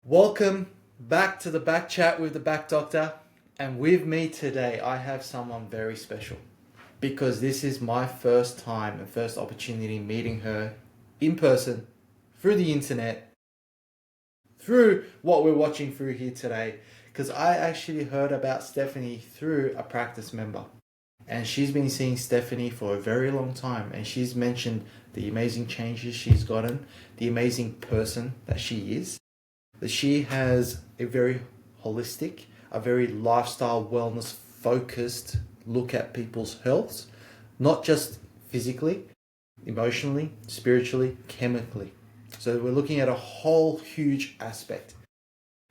Welcome back to the Back Chat with the Back Doctor. And with me today, I have someone very special because this is my first time and first opportunity meeting her in person, through the internet, through what we're watching through here today. Because I actually heard about Stephanie through a practice member. And she's been seeing Stephanie for a very long time. And she's mentioned the amazing changes she's gotten, the amazing person that she is, that she has a very holistic, a very lifestyle wellness focused look at people's health, not just physically, emotionally, spiritually, chemically. So we're looking at a whole huge aspect.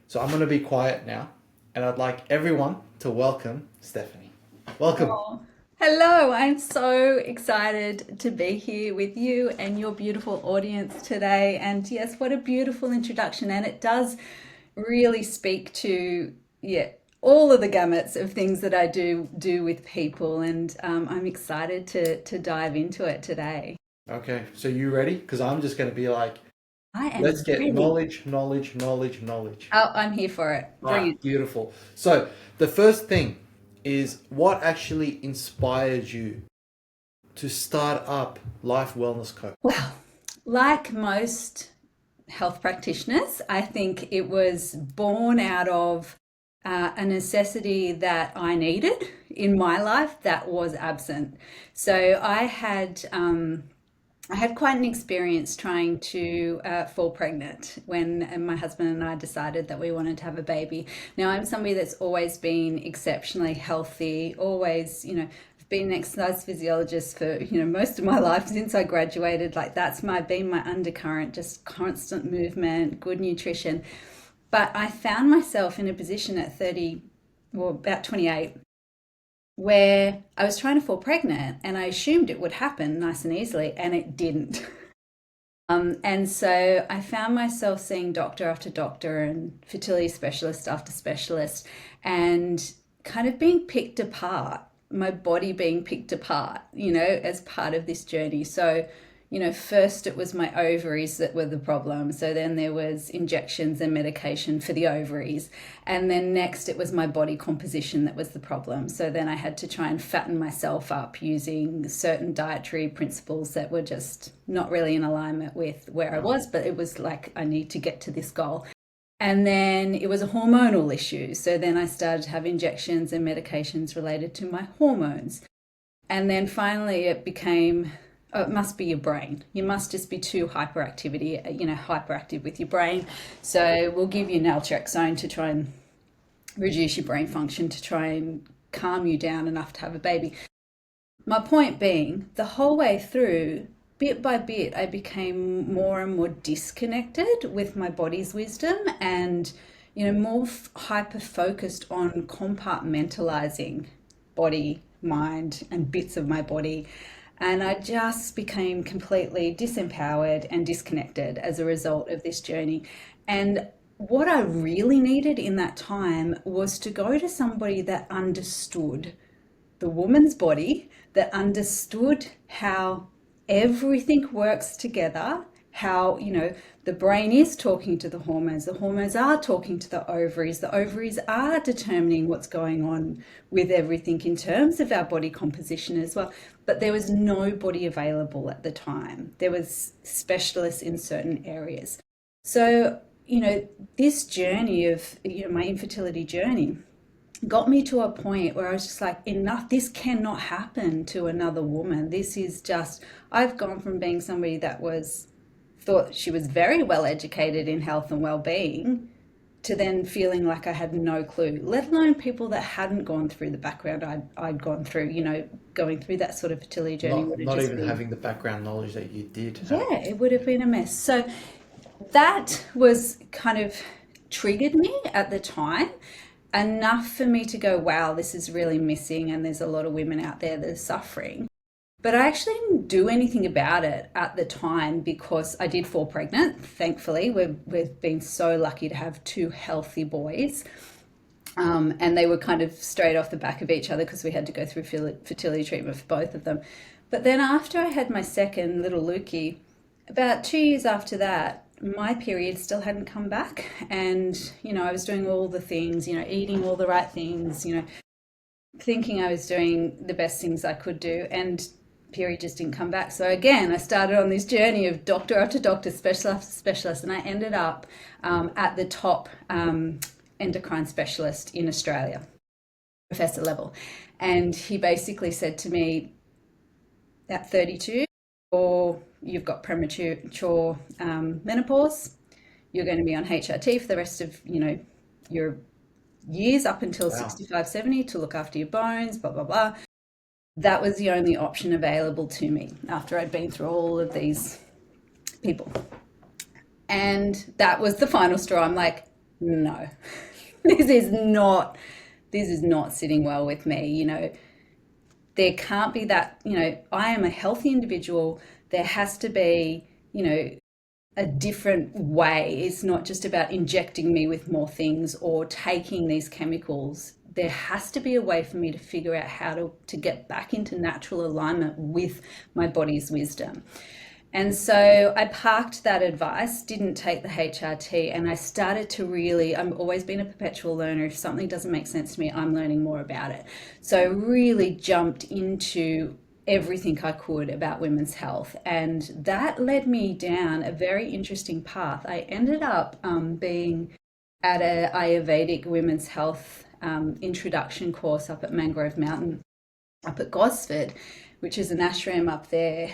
So I'm going to be quiet now, and I'd like everyone to welcome Stephanie. Welcome. Oh, hello, I'm so excited to be here with you and your beautiful audience today. And yes, what a beautiful introduction. And it does really speak to, all of the gamuts of things that I do with people. And I'm excited to dive into it today. Okay, so you ready? Because I'm just going to be like, I am let's get ready. knowledge, knowledge, knowledge, knowledge. Oh, I'm here for it. Bring Ah, it. beautiful. So the first thing is what actually inspired you to start up Life Wellness Co. Well, like most health practitioners, I think it was born out of a necessity that I needed in my life that was absent. So I had quite an experience trying to fall pregnant when my husband and I decided that we wanted to have a baby. Now, I'm somebody that's always been exceptionally healthy, always, I've been an exercise physiologist for, most of my life since I graduated. Like that's been my undercurrent, just constant movement, good nutrition. But I found myself in a position at 30, well, about 28, where I was trying to fall pregnant and I assumed it would happen nice and easily, and it didn't. And so I found myself seeing doctor after doctor and fertility specialist after specialist and kind of being picked apart, my body being picked apart, as part of this journey. So, first it was my ovaries that were the problem. So then there was injections and medication for the ovaries. And then next it was my body composition that was the problem. So then I had to try and fatten myself up using certain dietary principles that were just not really in alignment with where I was, but it was like I need to get to this goal. And then it was a hormonal issue. So then I started to have injections and medications related to my hormones. And then finally it became, oh, it must be your brain. You must just be too hyperactive with your brain. So we'll give you naltrexone to try and reduce your brain function to try and calm you down enough to have a baby. My point being, the whole way through, bit by bit, I became more and more disconnected with my body's wisdom and, more hyper focused on compartmentalizing body, mind, and bits of my body. And I just became completely disempowered and disconnected as a result of this journey. And what I really needed in that time was to go to somebody that understood the woman's body, that understood how everything works together, how, the brain is talking to the hormones are talking to the ovaries are determining what's going on with everything in terms of our body composition as well. But there was nobody available at the time. There was specialists in certain areas. So, this journey of, my infertility journey got me to a point where I was just like, enough, this cannot happen to another woman. This is just, I've gone from being somebody that thought she was very well educated in health and well-being to then feeling like I had no clue, let alone people that hadn't gone through the background I'd gone through, going through that sort of fertility journey would have Not just even been, having the background knowledge that you did have. yeah, it would have been a mess. So that was kind of triggered me at the time enough for me to go, wow, this is really missing, and there's a lot of women out there that are suffering. But I actually didn't do anything about it at the time because I did fall pregnant. Thankfully, we've been so lucky to have two healthy boys. And they were kind of straight off the back of each other because we had to go through fertility treatment for both of them. But then after I had my second little Lukey, about 2 years after that, my period still hadn't come back. And, I was doing all the things, eating all the right things, thinking I was doing the best things I could do. And period just didn't come back. So again, I started on this journey of doctor after doctor, specialist after specialist, and I ended up at the top endocrine specialist in Australia, professor level. And he basically said to me, at 32, or you've got premature menopause, you're going to be on HRT for the rest of your years up until Wow. 65, 70 to look after your bones, blah blah blah. That was the only option available to me after I'd been through all of these people. And that was the final straw. I'm like, no, this is not sitting well with me. There can't be that, I am a healthy individual. There has to be, a different way. It's not just about injecting me with more things or taking these chemicals. There has to be a way for me to figure out how to get back into natural alignment with my body's wisdom. And so I parked that advice, didn't take the HRT, and I started to really, I've always been a perpetual learner. If something doesn't make sense to me, I'm learning more about it. So I really jumped into everything I could about women's health. And that led me down a very interesting path. I ended up being at a Ayurvedic women's health introduction course up at Mangrove Mountain, up at Gosford, which is an ashram up there.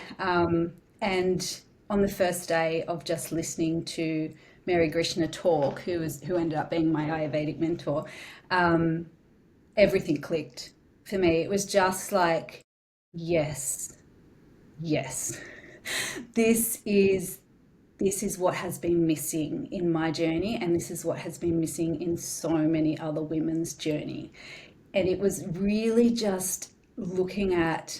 And on the first day of just listening to Mary Krishna talk, who ended up being my Ayurvedic mentor, everything clicked for me. It was just like, yes, yes, this is what has been missing in my journey, and this is what has been missing in so many other women's journey. And it was really just looking at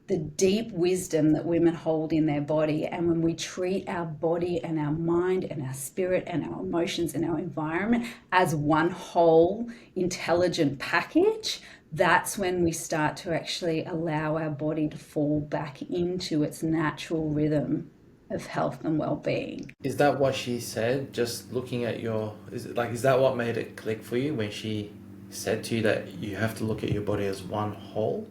the deep wisdom that women hold in their body. And when we treat our body and our mind and our spirit and our emotions and our environment as one whole intelligent package, that's when we start to actually allow our body to fall back into its natural rhythm of health and well-being. Is that what she said? Just looking at is that what made it click for you when she said to you that you have to look at your body as one whole?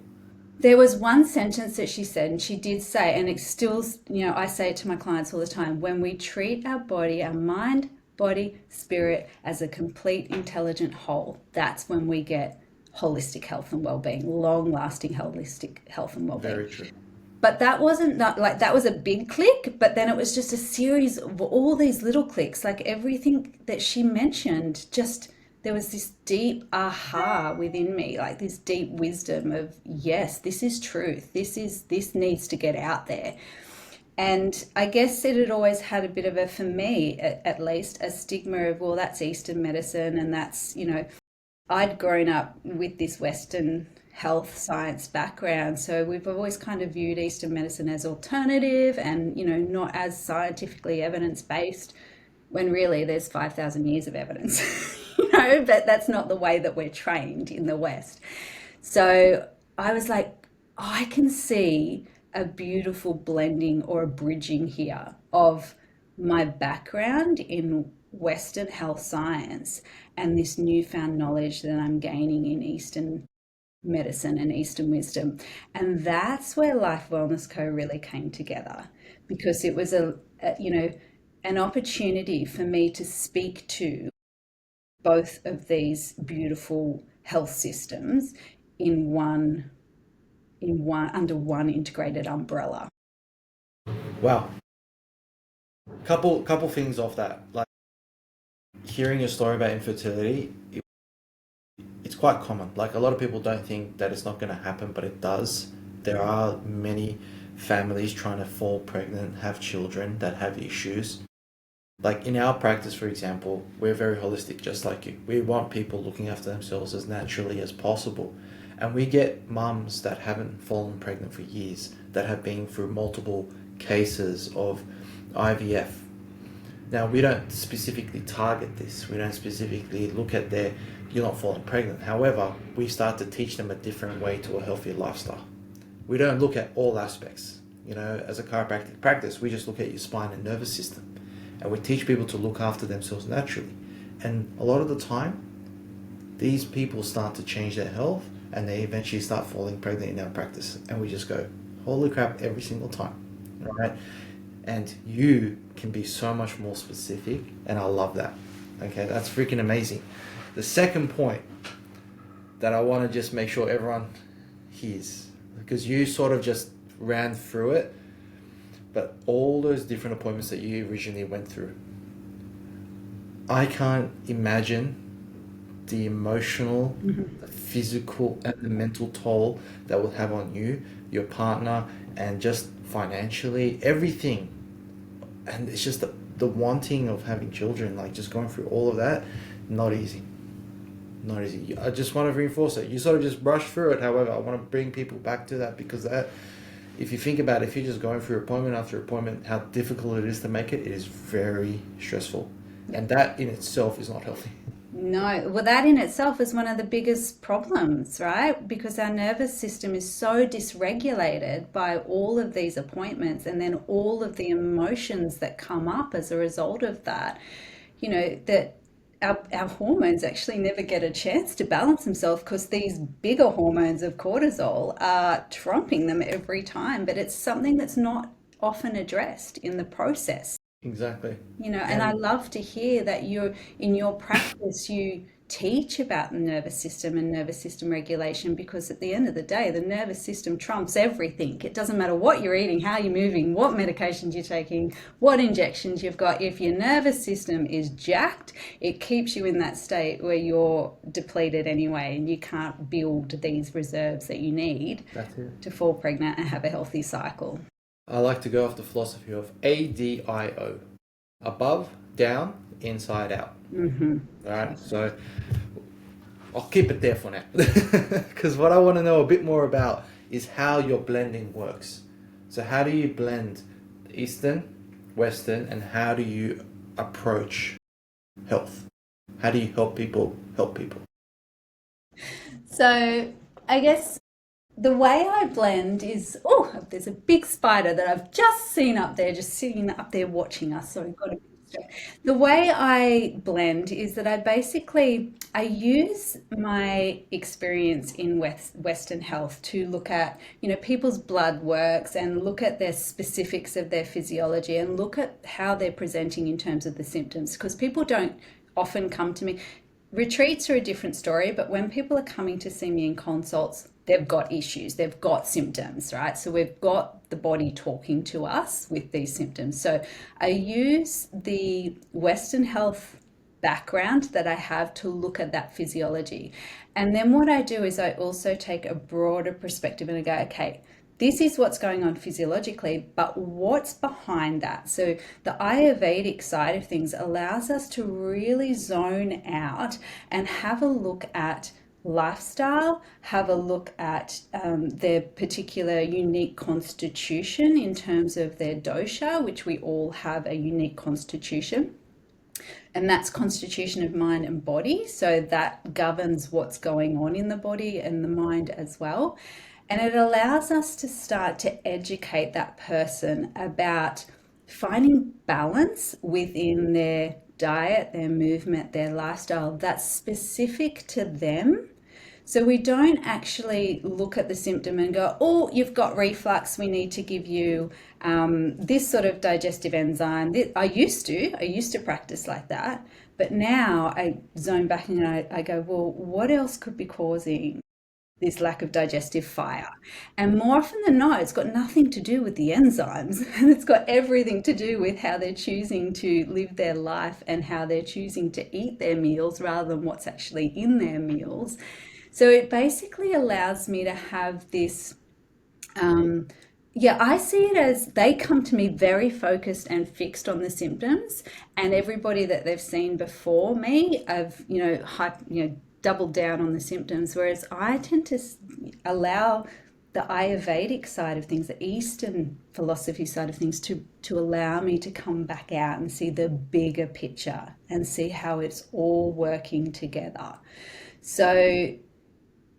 There was one sentence that she said, and she did say, and it's still, I say it to my clients all the time, when we treat our body, our mind, body, spirit as a complete intelligent whole, that's when we get holistic health and well-being, long-lasting holistic health and well-being. Very true. But that wasn't not like that was a big click, but then it was just a series of all these little clicks, like everything that she mentioned, just there was this deep aha within me, like this deep wisdom of, yes, this is truth. This needs to get out there. And I guess it had always had a bit of a, for me at least, a stigma of, well, that's Eastern medicine, and that's, I'd grown up with this Western health science background, so we've always kind of viewed Eastern medicine as alternative and, not as scientifically evidence-based, when really there's 5,000 years of evidence, but that's not the way that we're trained in the West. So I was like, oh, I can see a beautiful blending or a bridging here of my background in Western health science and this newfound knowledge that I'm gaining in Eastern medicine and Eastern wisdom. And that's where Life Wellness Co. really came together, because it was an opportunity for me to speak to both of these beautiful health systems in one under one integrated umbrella. Wow. Couple things off that. Like hearing your story about infertility, it's quite common. Like a lot of people don't think that it's not going to happen, but it does. There are many families trying to fall pregnant, have children that have issues. Like in our practice, for example, we're very holistic, just like you. We want people looking after themselves as naturally as possible. And we get mums that haven't fallen pregnant for years, that have been through multiple cases of IVF. Now, we don't specifically target this. We don't specifically look at you're not falling pregnant. However, we start to teach them a different way to a healthier lifestyle. We don't look at all aspects. As a chiropractic practice, we just look at your spine and nervous system. and we teach people to look after themselves naturally. And a lot of the time, these people start to change their health and they eventually start falling pregnant in our practice. And we just go, holy crap, every single time, right? And you can be so much more specific, and I love that. Okay, that's freaking amazing. The second point that I want to just make sure everyone hears, because you sort of just ran through it, but all those different appointments that you originally went through, I can't imagine the emotional, the physical, and the mental toll that will have on you, your partner, and just financially, everything. And it's just the wanting of having children, like just going through all of that, not easy. Not easy. I just want to reinforce it. You sort of just brush through it. However, I want to bring people back to that, because that, if you think about it, if you're just going through appointment after appointment, how difficult it is to make it, it is very stressful. And that in itself is not healthy. No, well, that in itself is one of the biggest problems, right? Because our nervous system is so dysregulated by all of these appointments and then all of the emotions that come up as a result of that, that our hormones actually never get a chance to balance themselves because these bigger hormones of cortisol are trumping them every time. But it's something that's not often addressed in the process. Exactly. And I And love to hear that in your practice, you teach about the nervous system and nervous system regulation, because at the end of the day, the nervous system trumps everything. It doesn't matter what you're eating, how you're moving, what medications you're taking, what injections you've got. If your nervous system is jacked, it keeps you in that state where you're depleted anyway, and you can't build these reserves that you need that's it. to fall pregnant and have a healthy cycle. I like to go off the philosophy of ADIO. Above, down, inside out. All right, so I'll keep it there for now. Because what I want to know a bit more about is how your blending works. So how do you blend Eastern, Western, and how do you approach health? How do you help people help people? So I guess the way I blend is, oh, there's a big spider that I've just seen up there, just sitting up there watching us. So I've got to. The way I blend is that I use my experience in Western health to look at, people's blood works and look at their specifics of their physiology and look at how they're presenting in terms of the symptoms, because people don't often come to me. Retreats are a different story, but when people are coming to see me in consults, they've got issues, they've got symptoms, right? So we've got the body talking to us with these symptoms. So I use the Western health background that I have to look at that physiology. And then what I do is I also take a broader perspective and I go, okay, this is what's going on physiologically, but what's behind that? So the Ayurvedic side of things allows us to really zone out and have a look at lifestyle, have a look at their particular unique constitution in terms of their dosha, which we all have a unique constitution. And that's constitution of mind and body. So that governs what's going on in the body and the mind as well. And it allows us to start to educate that person about finding balance within their diet, their movement, their lifestyle that's specific to them. So we don't actually look at the symptom and go, oh, you've got reflux, we need to give you this sort of digestive enzyme. I used to practice like that, but now I zone back and I go, well, what else could be causing this lack of digestive fire? And more often than not, it's got nothing to do with the enzymes, and it's got everything to do with how they're choosing to live their life and how they're choosing to eat their meals rather than what's actually in their meals. So it basically allows me to have this, I see it as they come to me very focused and fixed on the symptoms, and everybody that they've seen before me, I've, doubled down on the symptoms, whereas I tend to allow the Ayurvedic side of things, the Eastern philosophy side of things, to allow me to come back out and see the bigger picture and see how it's all working together. So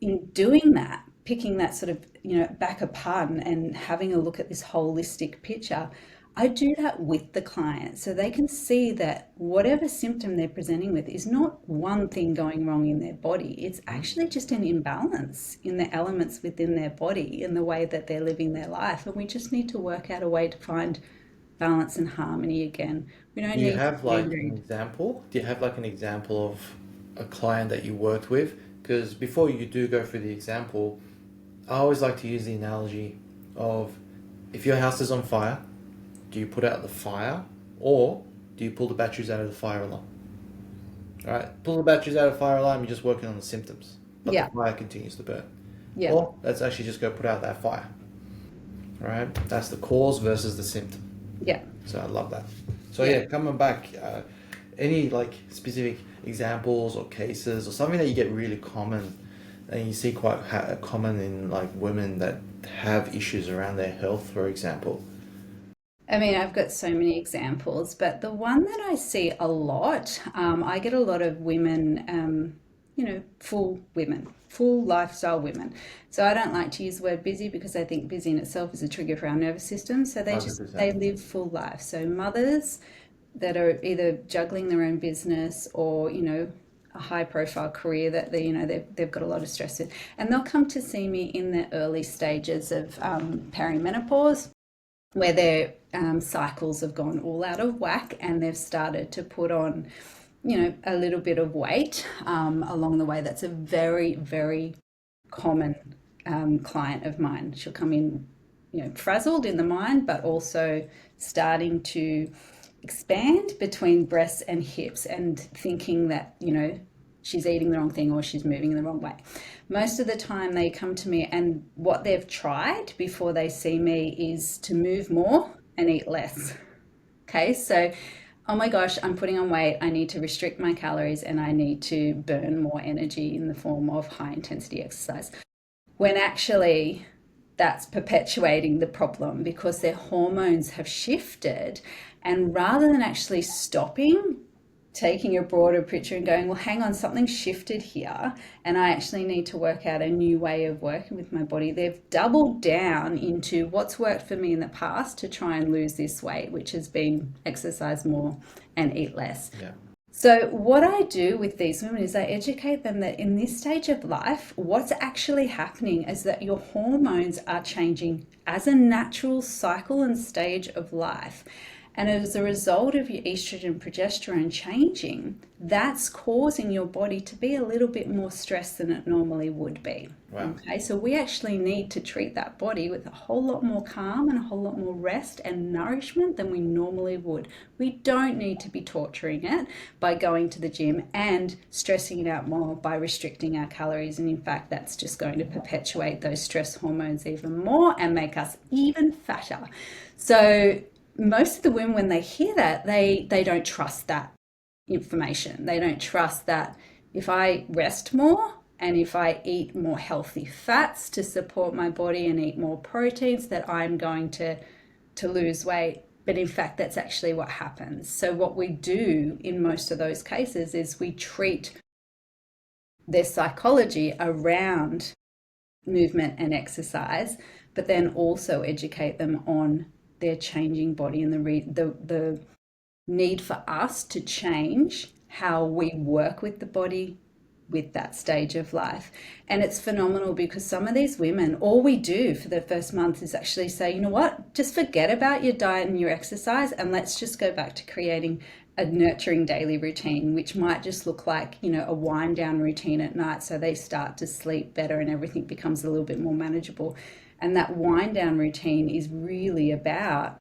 in doing that, picking that sort of, back apart and having a look at this holistic picture, I do that with the client so they can see that whatever symptom they're presenting with is not one thing going wrong in their body. It's actually just an imbalance in the elements within their body, in the way that they're living their life. And we just need to work out a way to find balance and harmony again. We don't Do you need to have be like an rude. example? Do you have like an example of a client that you worked with? Because before you do go through the example, I always like to use the analogy of, if your house is on fire, do you put out the fire, or do you pull the batteries out of the fire alarm? All right, pull the batteries out of the fire alarm, you're just working on the symptoms, but the Yeah, fire continues to burn. yeah, Or let's actually just go put out that fire. All right, that's the cause versus the symptom. yeah. So I love that. So Yeah. yeah, coming back, any like specific examples or cases or something that you get really common, and you see quite common in like women that have issues around their health, for example. I mean, I've got so many examples, but the one that I see a lot, I get a lot of women, full women, full lifestyle women. So I don't like to use the word busy because I think busy in itself is a trigger for our nervous system. So they 100%. live full life. So mothers that are either juggling their own business or, a high profile career that they've got a lot of stress in, and they'll come to see me in the early stages of perimenopause, where their cycles have gone all out of whack and they've started to put on, a little bit of weight along the way. That's a very, very common client of mine. She'll come in, frazzled in the mind, but also starting to expand between breasts and hips and thinking that, she's eating the wrong thing or she's moving in the wrong way. Most of the time they come to me and what they've tried before they see me is to move more and eat less. Okay, so oh my gosh, I'm putting on weight. I need to restrict my calories and I need to burn more energy in the form of high intensity exercise. When actually that's perpetuating the problem because their hormones have shifted. And rather than actually stopping, taking a broader picture and going, well, hang on, something shifted here, and I actually need to work out a new way of working with my body. They've doubled down into what's worked for me in the past to try and lose this weight, which has been exercise more and eat less. Yeah. So, what I do with these women is I educate them that in this stage of life, what's actually happening is that your hormones are changing as a natural cycle and stage of life. And as a result of your estrogen and progesterone changing, that's causing your body to be a little bit more stressed than it normally would be. Wow. Okay, so we actually need to treat that body with a whole lot more calm and a whole lot more rest and nourishment than we normally would. We don't need to be torturing it by going to the gym and stressing it out more by restricting our calories. And in fact, that's just going to perpetuate those stress hormones even more and make us even fatter. So most of the women, when they hear that, they don't trust that information. They don't trust that if I rest more and if I eat more healthy fats to support my body and eat more proteins, that I'm going to lose weight. But in fact, that's actually what happens. So what we do in most of those cases is we treat their psychology around movement and exercise, but then also educate them on their changing body and the need for us to change how we work with the body with that stage of life. And it's phenomenal because some of these women, all we do for the first month is actually say, you know what, just forget about your diet and your exercise and let's just go back to creating a nurturing daily routine, which might just look like, a wind down routine at night so they start to sleep better and everything becomes a little bit more manageable. And that wind down routine is really about,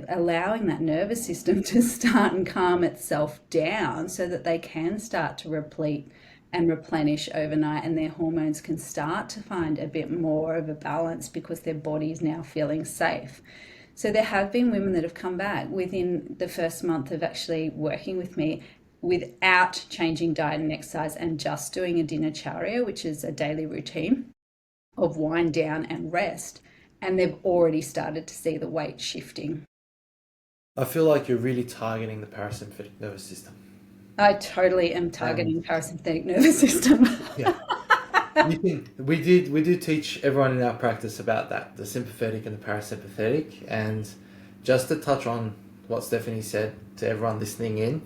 allowing that nervous system to start and calm itself down so that they can start to replete and replenish overnight and their hormones can start to find a bit more of a balance because their body is now feeling safe. So there have been women that have come back within the first month of actually working with me without changing diet and exercise and just doing a dinacharya, which is a daily routine of wind down and rest. And they've already started to see the weight shifting. I feel like you're really targeting the parasympathetic nervous system. I totally am And targeting parasympathetic nervous system. yeah, we do teach everyone in our practice about that, the sympathetic and the parasympathetic, and just to touch on what Stephanie said to everyone listening in,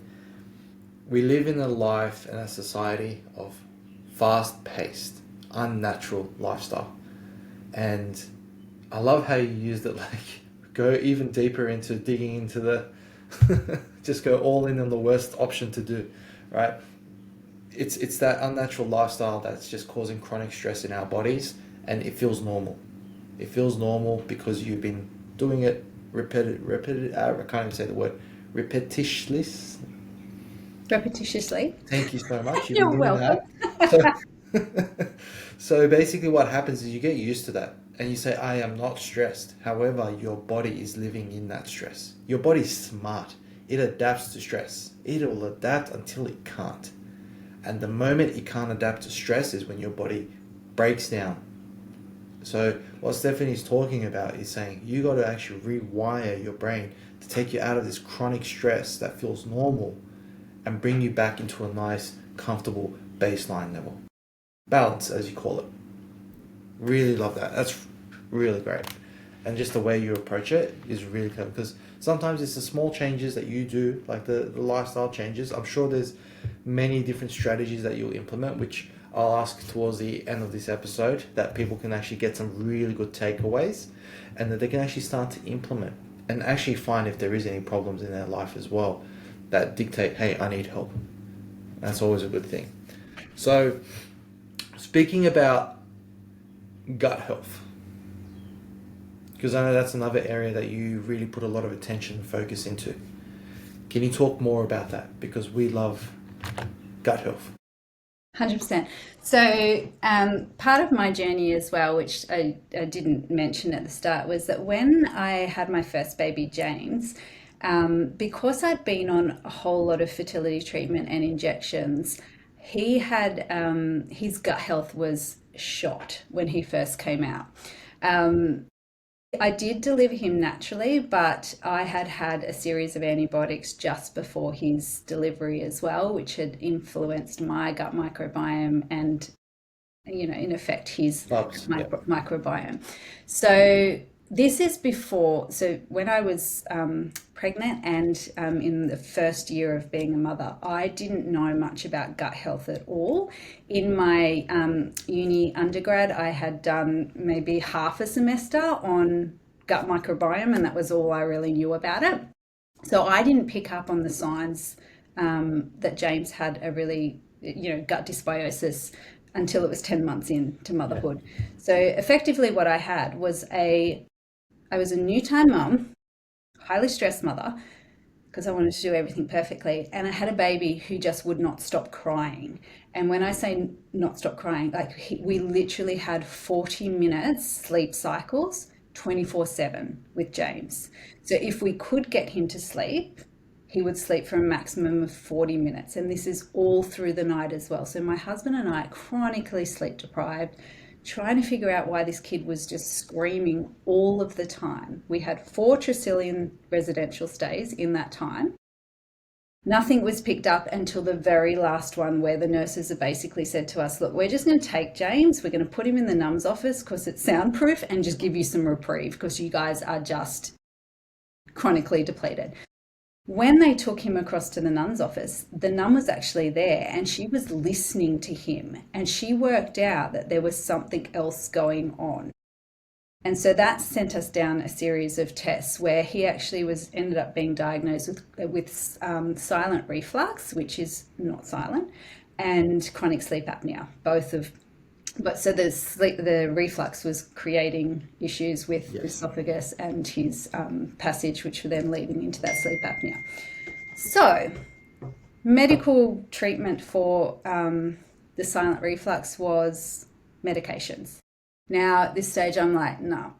we live in a life and a society of fast-paced, unnatural lifestyle. And I love how you used it, like, go even deeper into digging into the, just go all in on the worst option to do, right? It's that unnatural lifestyle that's just causing chronic stress in our bodies, and it feels normal. It feels normal because you've been doing it I can't even say the word, repetitiously. Repetitiously. Thank you so much. You've You're been doing welcome. that. So basically what happens is you get used to that and you say, I am not stressed. However, your body is living in that stress. Your body's smart. It adapts to stress. It will adapt until it can't. And the moment it can't adapt to stress is when your body breaks down. So what Stephanie's talking about is saying you got to actually rewire your brain to take you out of this chronic stress that feels normal and bring you back into a nice, comfortable baseline level. Balance, as you call it. Really love that. That's really great. And just the way you approach it is really clever, because sometimes it's the small changes that you do, like the lifestyle changes. I'm sure there's many different strategies that you'll implement, which I'll ask towards the end of this episode, that people can actually get some really good takeaways and that they can actually start to implement and actually find if there is any problems in their life as well that dictate, hey, I need help. That's always a good thing. So speaking about gut health, because I know that's another area that you really put a lot of attention and focus into. Can you talk more about that? Because we love gut health. 100%. So part of my journey as well, which I didn't mention at the start, was that when I had my first baby, James, because I'd been on a whole lot of fertility treatment and injections, he had his gut health was shot when he first came out. I did deliver him naturally, but I had had a series of antibiotics just before his delivery as well, which had influenced my gut microbiome and, in effect, his microbiome. So this is before, so when I was pregnant and in the first year of being a mother, I didn't know much about gut health at all. In my uni undergrad, I had done maybe half a semester on gut microbiome, and that was all I really knew about it. So I didn't pick up on the signs that James had a really, gut dysbiosis until it was 10 months into motherhood. Yeah. So effectively what I had was I was a new-time mum, highly stressed mother, because I wanted to do everything perfectly. And I had a baby who just would not stop crying. And when I say not stop crying, like we literally had 40 minutes sleep cycles, 24/7 with James. So if we could get him to sleep, he would sleep for a maximum of 40 minutes. And this is all through the night as well. So my husband and I, chronically sleep deprived, trying to figure out why this kid was just screaming all of the time. We had 4 Tresillian residential stays in that time. Nothing was picked up until the very last one, where the nurses have basically said to us, look, we're just going to take James, we're going to put him in the NUMS office because it's soundproof, and just give you some reprieve because you guys are just chronically depleted. When they took him across to the nun's office, the nun was actually there and she was listening to him, and she worked out that there was something else going on. And so that sent us down a series of tests where he actually ended up being diagnosed with silent reflux, which is not silent, and chronic sleep apnea, but so the reflux was creating issues with esophagus and his passage, which were then leading into that sleep apnea. So medical treatment for the silent reflux was medications. Now at this stage I'm like, no,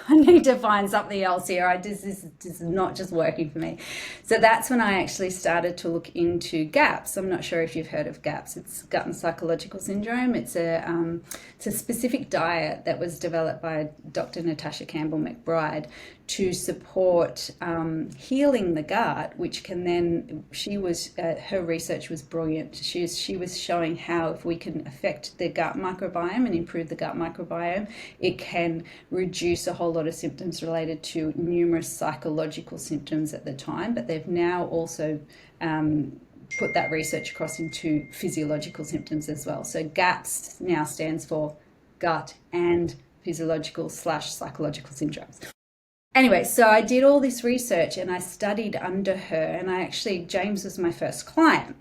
I need to find something else here. This is not just working for me. So that's when I actually started to look into GAPS. I'm not sure if you've heard of GAPS. It's gut and psychological syndrome. It's a specific diet that was developed by Dr. Natasha Campbell McBride to support healing the gut, which can then, her research was brilliant. She was showing how if we can affect the gut microbiome and improve the gut microbiome, it can reduce a whole lot of symptoms related to numerous psychological symptoms at the time, but they've now also put that research across into physiological symptoms as well. So GAPS now stands for gut and physiological/psychological syndromes. Anyway, so I did all this research and I studied under her, and James was my first client.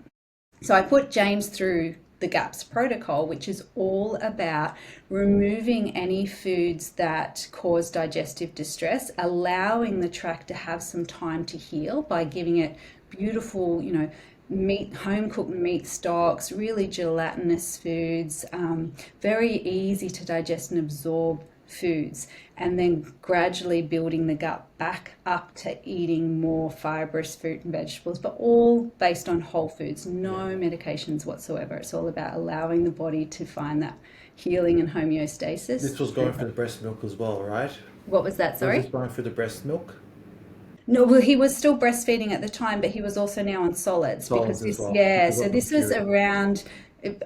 So I put James through the GAPS protocol, which is all about removing any foods that cause digestive distress, allowing the tract to have some time to heal by giving it beautiful, home cooked meat stocks, really gelatinous foods, very easy to digest and absorb foods, and then gradually building the gut back up to eating more fibrous fruit and vegetables, but all based on whole foods, no medications whatsoever. It's all about allowing the body to find that healing and homeostasis. This was going for the breast milk as well, right? What was that, sorry? Was this going for the breast milk? No, well, he was still breastfeeding at the time, but he was also now on solids because Solids as well. so this was around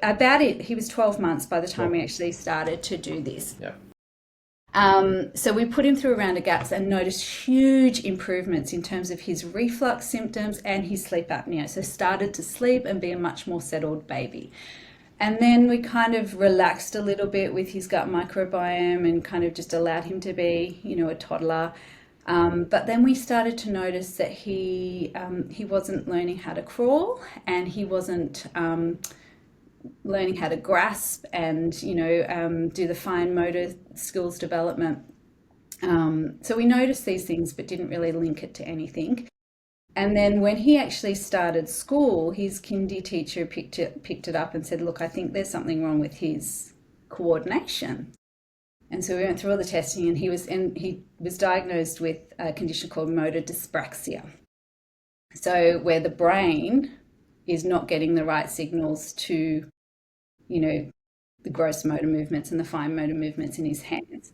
about it. He was 12 months by the time we actually started to do this. Yeah. So we put him through a round of GAPS and noticed huge improvements in terms of his reflux symptoms and his sleep apnea. So started to sleep and be a much more settled baby. And then we kind of relaxed a little bit with his gut microbiome and kind of just allowed him to be, a toddler. But then we started to notice that he wasn't learning how to crawl, and he wasn't learning how to grasp and do the fine motor skills development. So we noticed these things but didn't really link it to anything. And then when he actually started school, his kindy teacher picked it up and said, look, I think there's something wrong with his coordination. And so we went through all the testing, and he was diagnosed with a condition called motor dyspraxia. So where the brain is not getting the right signals to, the gross motor movements and the fine motor movements in his hands.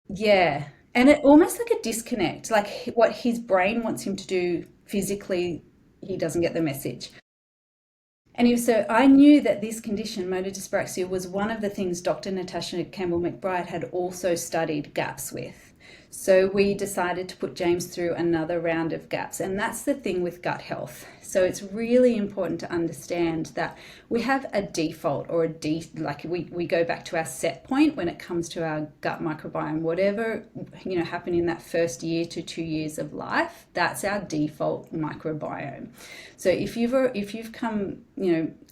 Yeah. And it almost like a disconnect, like what his brain wants him to do physically, he doesn't get the message. And so I knew that this condition, motor dyspraxia, was one of the things Dr. Natasha Campbell-McBride had also studied GAPS with. So we decided to put James through another round of GAPS, and that's the thing with gut health. So it's really important to understand that we have a default or we go back to our set point when it comes to our gut microbiome. Whatever happened in that first year to 2 years of life, that's our default microbiome. So if you've come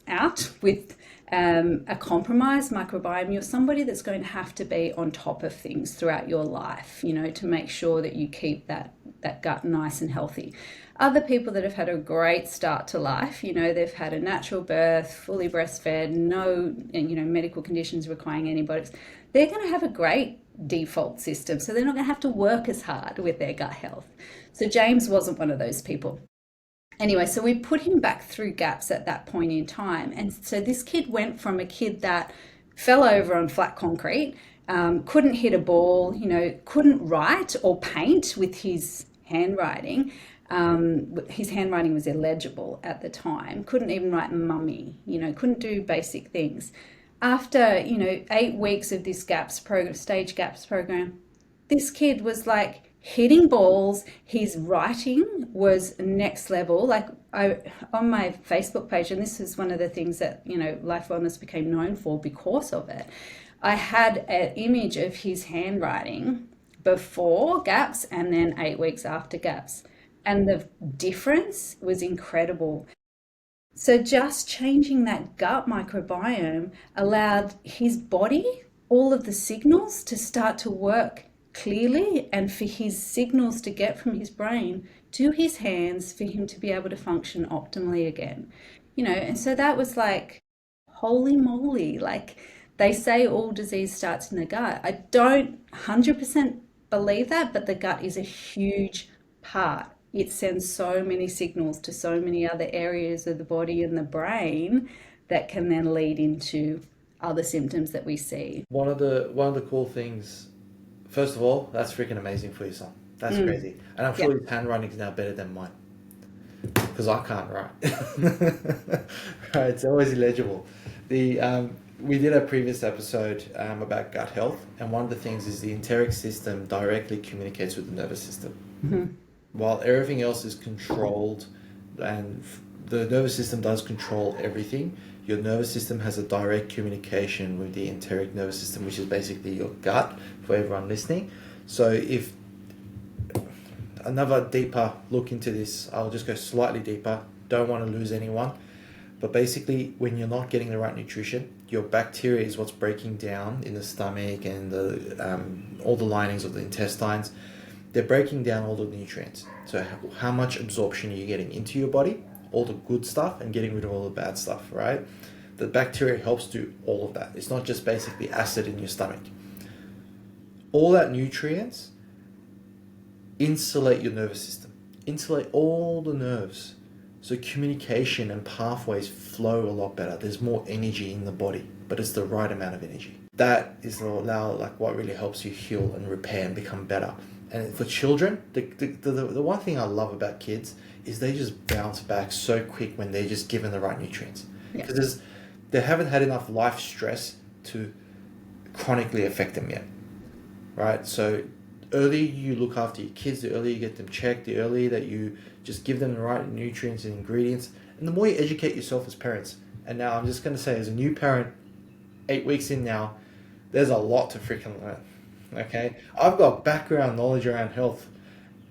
out with a compromised microbiome, you're somebody that's going to have to be on top of things throughout your life, to make sure that you keep that gut nice and healthy. Other people that have had a great start to life, they've had a natural birth, fully breastfed, no, medical conditions requiring antibiotics, they're going to have a great default system. So they're not going to have to work as hard with their gut health. So James wasn't one of those people. Anyway, so we put him back through GAPS at that point in time. And so this kid went from a kid that fell over on flat concrete, couldn't hit a ball, couldn't write or paint with his handwriting. His handwriting was illegible at the time, couldn't even write mummy, couldn't do basic things. After, 8 weeks of this stage GAPS program, this kid was like hitting balls. His writing was next level. Like on my Facebook page, and this is one of the things that, Life Wellness became known for because of it, I had an image of his handwriting before GAPS and then 8 weeks after GAPS. And the difference was incredible. So just changing that gut microbiome allowed his body, all of the signals to start to work clearly, and for his signals to get from his brain to his hands for him to be able to function optimally again. And so that was like, holy moly, like they say all disease starts in the gut. I don't 100% believe that, but the gut is a huge part. It sends so many signals to so many other areas of the body and the brain that can then lead into other symptoms that we see. One of the cool things First of all, that's freaking amazing for your son. That's crazy. And I'm sure his handwriting is now better than mine. Because I can't write. Right, it's always illegible. We did a previous episode about gut health, and one of the things is the enteric system directly communicates with the nervous system. While everything else is controlled, and the nervous system does control everything, your nervous system has a direct communication with the enteric nervous system, which is basically your gut for everyone listening. So if another deeper look into this, I'll just go slightly deeper. Don't want to lose anyone. But basically, when you're not getting the right nutrition, your bacteria is what's breaking down in the stomach and all the linings of the intestines. They're breaking down all the nutrients. So how much absorption are you getting into your body? All the good stuff and getting rid of all the bad stuff, right? The bacteria helps do all of that. It's not just basically acid in your stomach. All that nutrients insulate your nervous system, insulate all the nerves. So communication and pathways flow a lot better. There's more energy in the body, but it's the right amount of energy. That is now like what really helps you heal and repair and become better. And for children, the one thing I love about kids is they just bounce back so quick when they're just given the right nutrients. Because they haven't had enough life stress to chronically affect them yet, right? So earlier you look after your kids, the earlier you get them checked, the earlier that you just give them the right nutrients and ingredients, and the more you educate yourself as parents. And now I'm just going to say, as a new parent, 8 weeks in now, there's a lot to freaking learn. Okay, I've got background knowledge around health,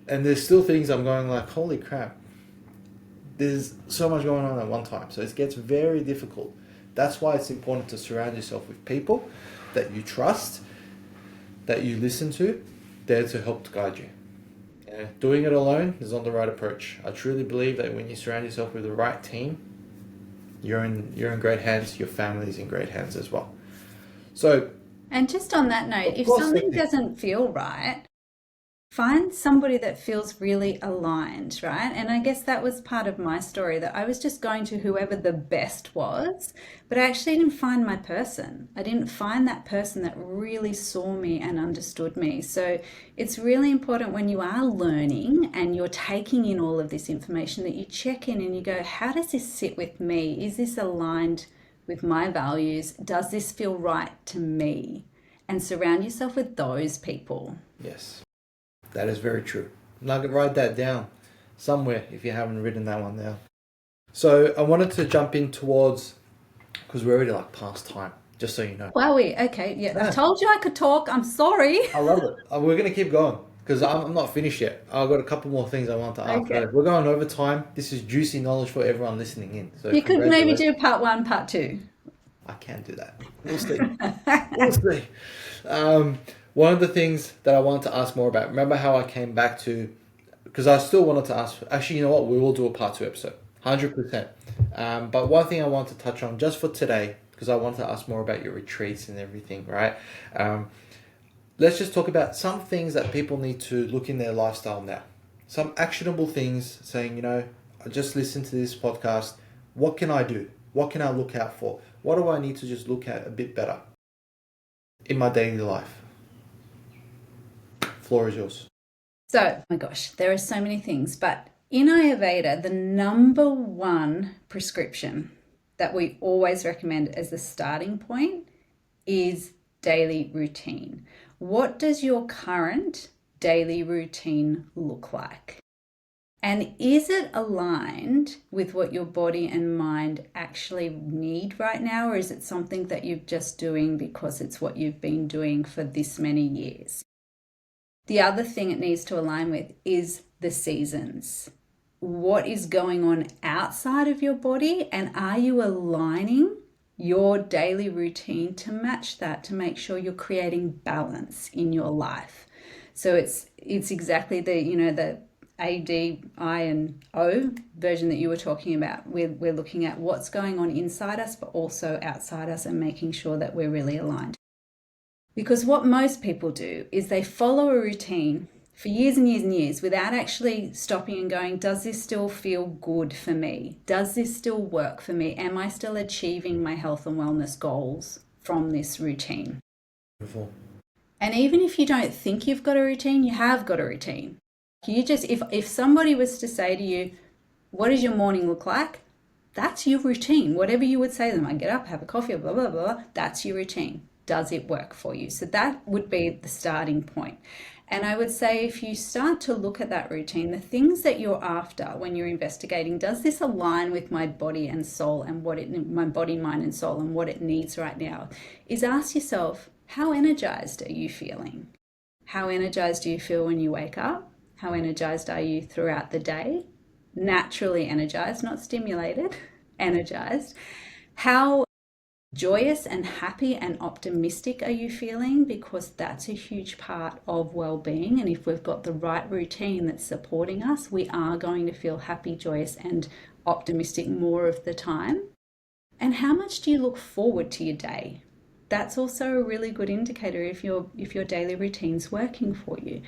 and there's still things I'm going like, holy crap, there's so much going on at one time. So it gets very difficult. That's why it's important to surround yourself with people that you trust, that you listen to, there to help to guide you. Yeah. Doing it alone is not the right approach. I truly believe that when you surround yourself with the right team, you're in great hands. Your family's in great hands as well. So, and just on that note, if something doesn't feel right, find somebody that feels really aligned, right? And I guess that was part of my story, that I was just going to whoever the best was, but I actually didn't find my person. I didn't find that person that really saw me and understood me. So it's really important when you are learning and you're taking in all of this information that you check in and you go, how does this sit with me? Is this aligned with my values? Does this feel right to me? And surround yourself with those people. Yes. That is very true. And I could write that down somewhere if you haven't written that one down. So I wanted to jump in towards, because we're already like past time, just so you know. Okay, yeah. I told you I could talk. I'm sorry. I love it. We're going to keep going because I'm not finished yet. I've got a couple more things I want to ask. Okay. We're going over time. This is juicy knowledge for everyone listening in. So you could maybe do part 1, part 2. I can't do that. We'll see. We'll see. One of the things that I wanted to ask more about, remember how I came back to, because I still wanted to ask, actually, you know what, we will do a part 2 episode, 100%. But one thing I want to touch on just for today, because I want to ask more about your retreats and everything, right? Let's just talk about some things that people need to look in their lifestyle now. Some actionable things saying, you know, I just listened to this podcast. What can I do? What can I look out for? What do I need to just look at a bit better in my daily life? Floor is yours. So, oh my gosh, there are so many things, but in Ayurveda, the number 1 prescription that we always recommend as the starting point is daily routine. What does your current daily routine look like? And is it aligned with what your body and mind actually need right now, or is it something that you're just doing because it's what you've been doing for this many years? The other thing it needs to align with is the seasons. What is going on outside of your body, and are you aligning your daily routine to match that, to make sure you're creating balance in your life? So it's exactly the A, D, I, and O version that you were talking about. We're looking at what's going on inside us, but also outside us, and making sure that we're really aligned. Because what most people do is they follow a routine for years and years and years without actually stopping and going, does this still feel good for me? Does this still work for me? Am I still achieving my health and wellness goals from this routine? Beautiful. And even if you don't think you've got a routine, you have got a routine. You just, if somebody was to say to you, what does your morning look like? That's your routine. Whatever you would say to them, I get up, have a coffee, blah, blah, blah, that's your routine. Does it work for you? So that would be the starting point. And I would say if you start to look at that routine, the things that you're after when you're investigating, does this align with my body and soul and my body, mind, and soul and what it needs right now? Is ask yourself, how energized are you feeling? How energized do you feel when you wake up? How energized are you throughout the day? Naturally energized, not stimulated, energized. How joyous and happy and optimistic are you feeling? Because that's a huge part of well-being. And if we've got the right routine that's supporting us, we are going to feel happy, joyous, and optimistic more of the time. And how much do you look forward to your day? That's also a really good indicator if your daily routine's working for you.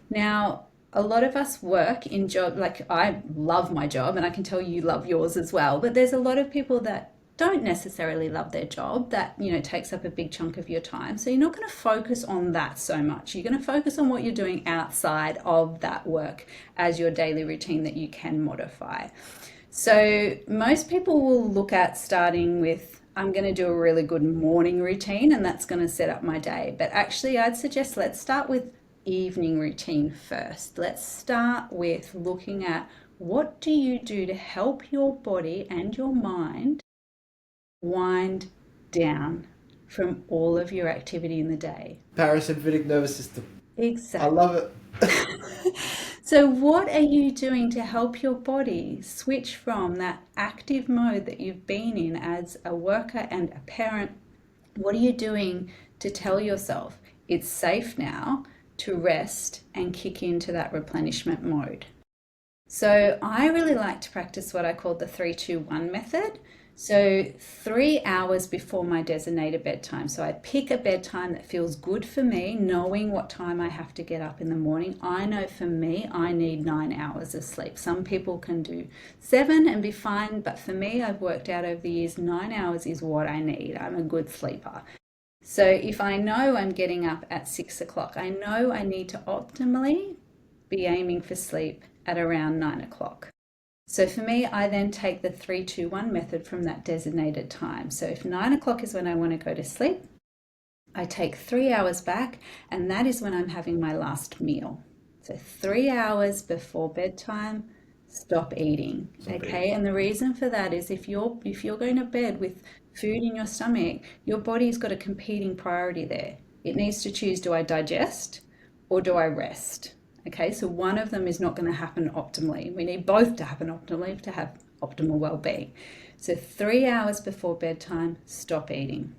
Now, a lot of us work in job, like I love my job and I can tell you love yours as well, but there's a lot of people that don't necessarily love their job that, takes up a big chunk of your time. So you're not going to focus on that so much. You're going to focus on what you're doing outside of that work as your daily routine that you can modify. So most people will look at starting with, I'm going to do a really good morning routine and that's going to set up my day. But actually, I'd suggest let's start with evening routine first. Let's start with looking at what do you do to help your body and your mind wind down from all of your activity in the day. Parasympathetic nervous system. Exactly. I love it. So what are you doing to help your body switch from that active mode that you've been in as a worker and a parent? What are you doing to tell yourself it's safe now to rest and kick into that replenishment mode? So I really like to practice what I call the 3-2-1 method. So 3 hours before my designated bedtime. So I pick a bedtime that feels good for me, knowing what time I have to get up in the morning. I know for me, I need 9 hours of sleep. Some people can do 7 and be fine, but for me, I've worked out over the years, 9 hours is what I need. I'm a good sleeper. So if I know I'm getting up at 6 o'clock, I know I need to optimally be aiming for sleep at around 9 o'clock. So for me, I then take the 3-2-1 method from that designated time. So if 9 o'clock is when I want to go to sleep, I take 3 hours back, and that is when I'm having my last meal. So 3 hours before bedtime, stop eating. Okay, and the reason for that is if you're going to bed with food in your stomach, your body's got a competing priority there. It needs to choose, do I digest or do I rest? Okay, so one of them is not going to happen optimally. We need both to happen optimally to have optimal well-being. So 3 hours before bedtime, stop eating.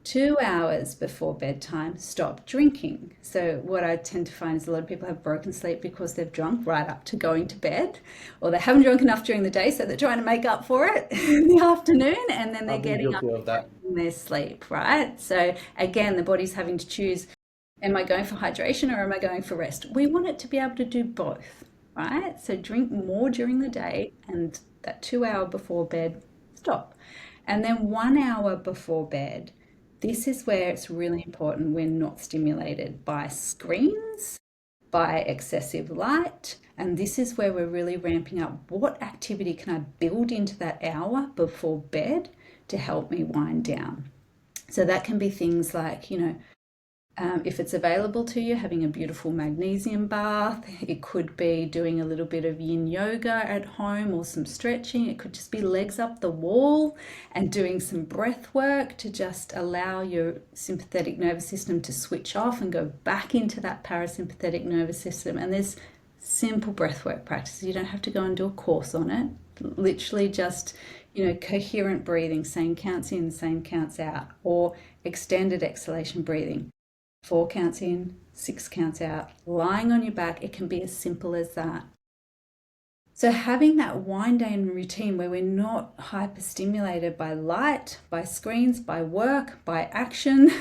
2 hours before bedtime, stop drinking. So what I tend to find is a lot of people have broken sleep because they've drunk right up to going to bed, or they haven't drunk enough during the day, so they're trying to make up for it in the afternoon, and then they're I've been getting up guilty of that. in their sleep, right? So again, the body's having to choose, am I going for hydration or am I going for rest? We want it to be able to do both, right? So drink more during the day, and that 2 hour before bed, stop. And then 1 hour before bed, this is where it's really important we're not stimulated by screens, by excessive light, and this is where we're really ramping up what activity can I build into that hour before bed to help me wind down. So that can be things like, if it's available to you, having a beautiful magnesium bath. It could be doing a little bit of yin yoga at home or some stretching. It could just be legs up the wall and doing some breath work to just allow your sympathetic nervous system to switch off and go back into that parasympathetic nervous system. And there's simple breath work practices. You don't have to go and do a course on it. Literally just, coherent breathing, same counts in, same counts out, or extended exhalation breathing. 4 counts in, 6 counts out, lying on your back. It can be as simple as that. So having that wind down routine where we're not hyperstimulated by light, by screens, by work, by action,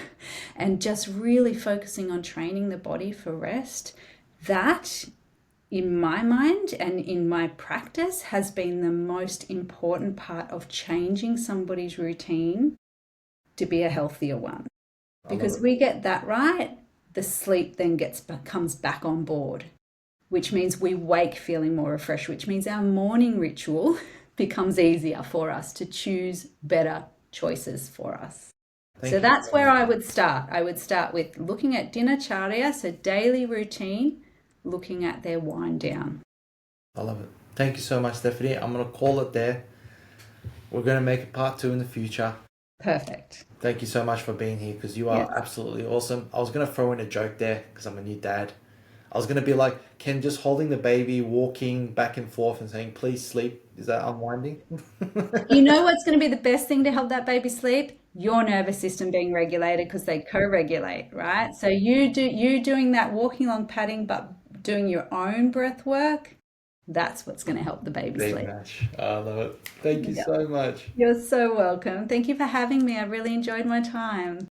and just really focusing on training the body for rest, that, in my mind and in my practice, has been the most important part of changing somebody's routine to be a healthier one. Because we get that right, the sleep then comes back on board, which means we wake feeling more refreshed, which means our morning ritual becomes easier for us to choose better choices for us. Thank So you that's so where much. I would start. I would start with looking at dinacharya, so daily routine, looking at their wind down. I love it. Thank you so much, Stephanie. I'm going to call it there. We're going to make a part 2 in the future. Perfect. Thank you so much for being here because you are Yes. absolutely awesome. I was going to throw in a joke there because I'm a new dad. I was going to be like, Ken just holding the baby, walking back and forth and saying, please sleep. Is that unwinding? You know what's going to be the best thing to help that baby sleep? Your nervous system being regulated because they co-regulate, right? So you doing that walking along padding, but doing your own breath work, that's what's going to help the baby Big sleep. match. I love it. Thank you Yeah. so much. You're so welcome. Thank you for having me. I really enjoyed my time.